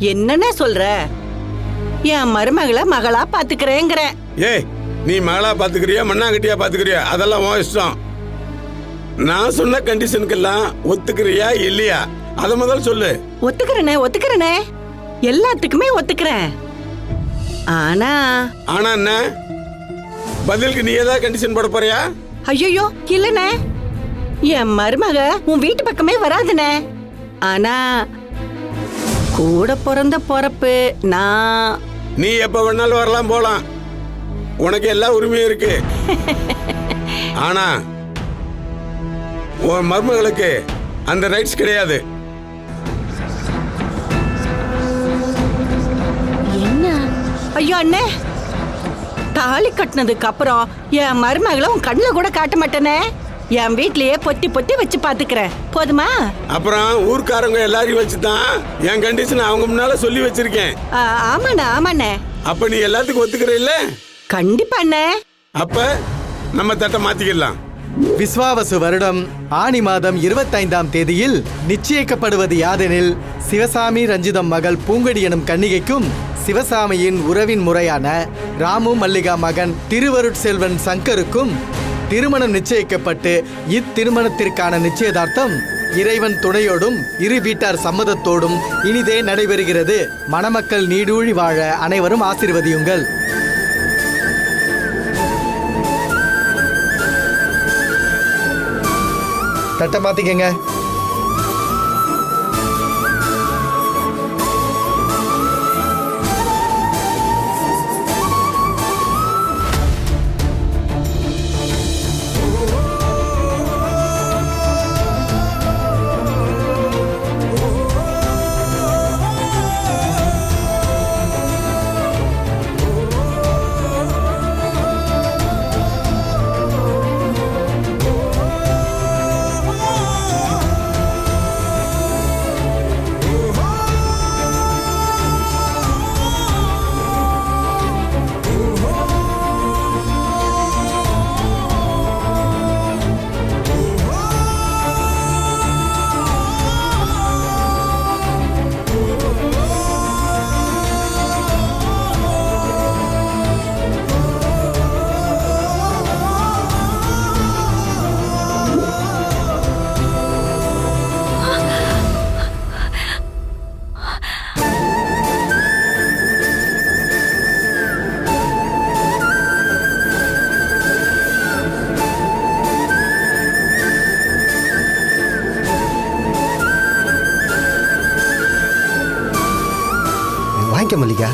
என்னன்னு சொல்ற? என் மருமகளை மகளா பாத்துக்கிறேங்கிற. ஏய், நீ மகளா பாத்துக்கிறியா மண்ணாங்கட்டியா பாத்துக்கிறியா அதெல்லாம் உன் இஷ்டம். நான் சொன்ன கண்டிஷனுக்கெல்லாம் ஒத்துக்கிறியா இல்லையா அத முதல்ல சொல்லு. ஒத்துக்கிறனே எல்லாத்துக்குமே ஒத்துக்கிறேன். ஆனா என்ன பதிலுக்கு நீ ஏதாவது கண்டிஷன் போட போறியா? ஐயோ இல்லனே, என் மருமக உன் வீட்டு பக்கமே வராதுனே. ஆனா கூட பிறந்த பொறப்பு நான். நீ எப்ப வேணாலும் வரலாம் போலாம், உனக்கு எல்லா உரிமையும் இருக்கு. ஆனா உன் மருமகளுக்கு அந்த ரைட்ஸ் கிடையாது. என்ன? ஐயோ அண்ணே, தாலி கட்டினதுக்கு அப்புறம் என் மருமகளை உன் கண்ணுல கூட காட்ட மாட்டேனே. என் வீட்லயே பொத்தி பொத்தி வச்சு பாத்துக்கிறேன், போதுமா? அப்புறம் ஊர்க்காரங்க எல்லாரையும் வச்சுதான் என் கண்டிஷன் அவங்க முன்னால சொல்லி வச்சிருக்கேன். ஆமாண்ணே. அப்ப நீ எல்லாத்துக்கும் ஒத்துக்கிற இல்ல? கண்டிப்பா அண்ணே. அப்ப நம்ம தட்டை மாத்திக்கலாம். விஸ்வாவசு வருடம் ஆனி மாதம் 25ஆம் தேதியில் நிச்சயிக்கப்படுவது யாதெனில், சிவசாமி ரஞ்சிதம் மகள் பூங்கொடி எனும் கன்னிகைக்கும் சிவசாமியின் உறவின் முறையான ராமு மல்லிகா மகன் திருவருட்செல்வன் சங்கருக்கும் திருமணம் நிச்சயிக்கப்பட்டு இத்திருமணத்திற்கான நிச்சயதார்த்தம் இறைவன் துணையோடும் இரு வீட்டார் சம்மதத்தோடும் இனிதே நடைபெறுகிறது. மணமக்கள் நீடூழி வாழ அனைவரும் ஆசீர்வதியுங்கள். தட்டை மாத்திக்கங்க. மல்லிகா.